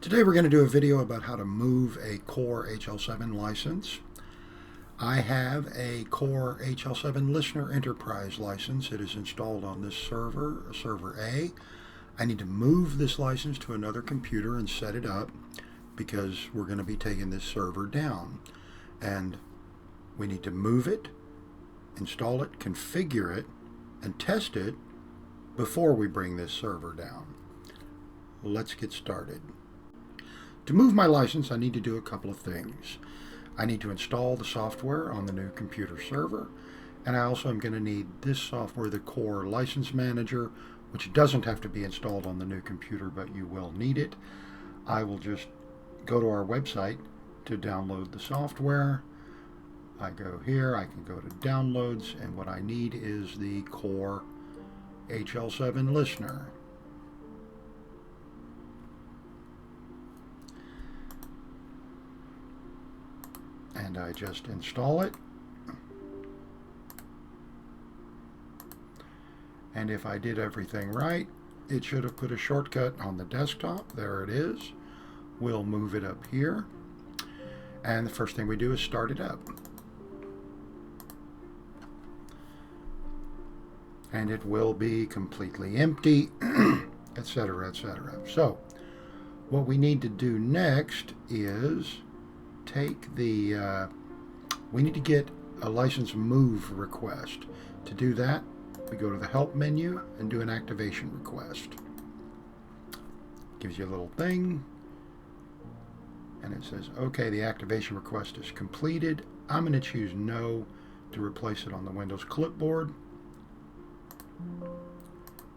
Today we're going to do a video about how to move a Core HL7 license. I have a Core HL7 Listener Enterprise license. It is installed on this server, server A. I need to move this license to another computer and set it up because we're going to be taking this server down. And we need to move it, install it, configure it, and test it before we bring this server down. Let's get started. To move my license, I need to do a couple of things. I need to install the software on the new computer server, and I also am going to need this software, the Core License Manager, which doesn't have to be installed on the new computer, but you will need it. I will just go to our website to download the software. I go here, I can go to Downloads, and what I need is the Core HL7 Listener. And I just install it. And if I did everything right, it should have put a shortcut on the desktop. There it is. We'll move it up here. And the first thing we do is start it up. And it will be completely empty, etc., etc. So, what we need to do next is take the, we need to get a license move request. To do that, we go to the help menu and do an activation request. Gives you a little thing, and it says, okay, the activation request is completed. I'm going to choose no to replace it on the Windows clipboard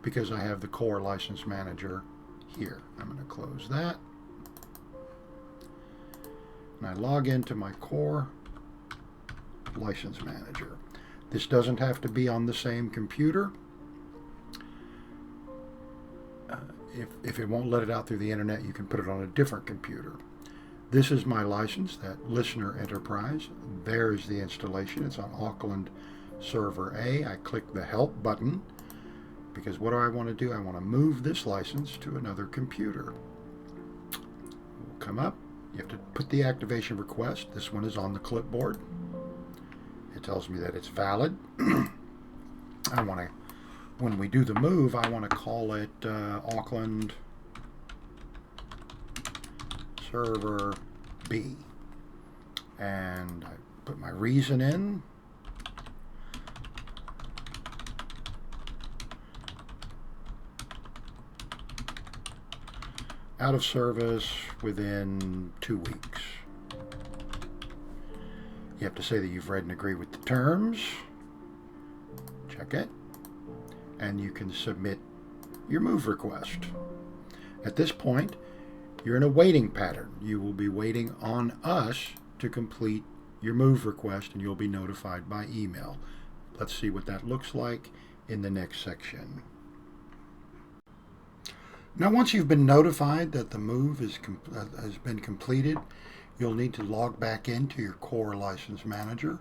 because I have the Core License Manager here. I'm going to close that. And I log into my Core License Manager. This doesn't have to be on the same computer. If it won't let it out through the internet, you can put it on a different computer. This is my license, that Listener Enterprise. There's the installation. It's on Auckland Server A. I click the Help button because what do I want to do? I want to move this license to another computer. We'll come up. You have to put the activation request. This one is on the clipboard. It tells me that it's valid. I want to, when we do the move, I want to call it Auckland Server B. And I put my reason in. Out of service within 2 weeks. You have to say that you've read and agree with the terms. Check it. And you can submit your move request. At this point, you're in a waiting pattern. You will be waiting on us to complete your move request, and you'll be notified by email. Let's see what that looks like in the next section. Now, once you've been notified that the move has been completed, you'll need to log back into your Core License Manager,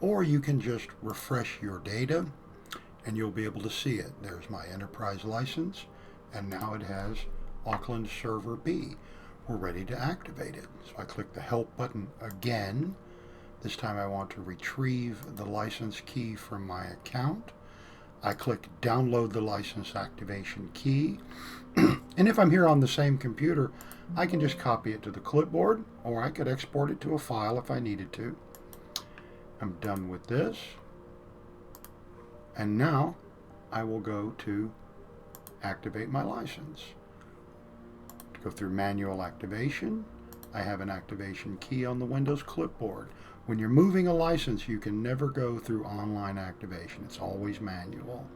or you can just refresh your data and you'll be able to see it. There's my enterprise license, and now it has Auckland Server B. We're ready to activate it. So I click the Help button again. This time I want to retrieve the license key from my account. I click Download the License Activation Key. And if I'm here on the same computer, I can just copy it to the clipboard, or I could export it to a file if I needed to. I'm done with this. And now I will go to activate my license. To go through manual activation, I have an activation key on the Windows clipboard. When you're moving a license, you can never go through online activation. It's always manual.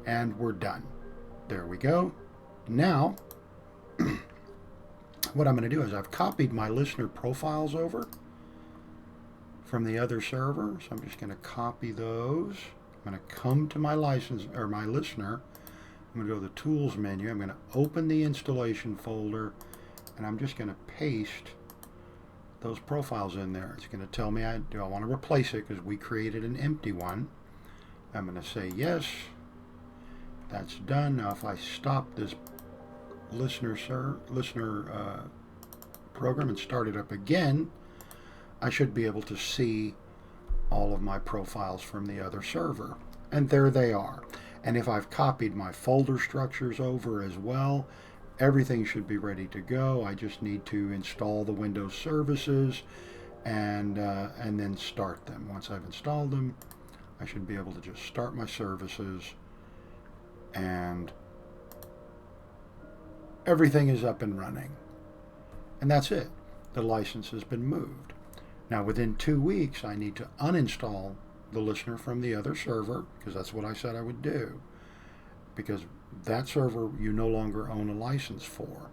And we're done. There we go. Now, what I'm going to do is I've copied my listener profiles over from the other server. So I'm just going to copy those. I'm going to come to my license or my listener. I'm going to go to the Tools menu. I'm going to open the installation folder, and I'm just going to paste those profiles in there. It's going to tell me do I want to replace it because we created an empty one. I'm going to say yes. That's done. Now if I stop this listener program and start it up again, I should be able to see all of my profiles from the other server. And there they are. And if I've copied my folder structures over as well, everything should be ready to go. I just need to install the Windows services and then start them. Once I've installed them, I should be able to just start my services, and everything is up and running. And that's it. The license has been moved. Now, within 2 weeks, I need to uninstall the listener from the other server, because that's what I said I would do, because that server you no longer own a license for.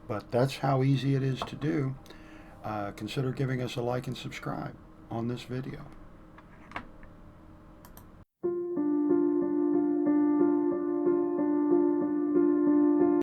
But that's how easy it is to do. Consider giving us a like and subscribe on this video.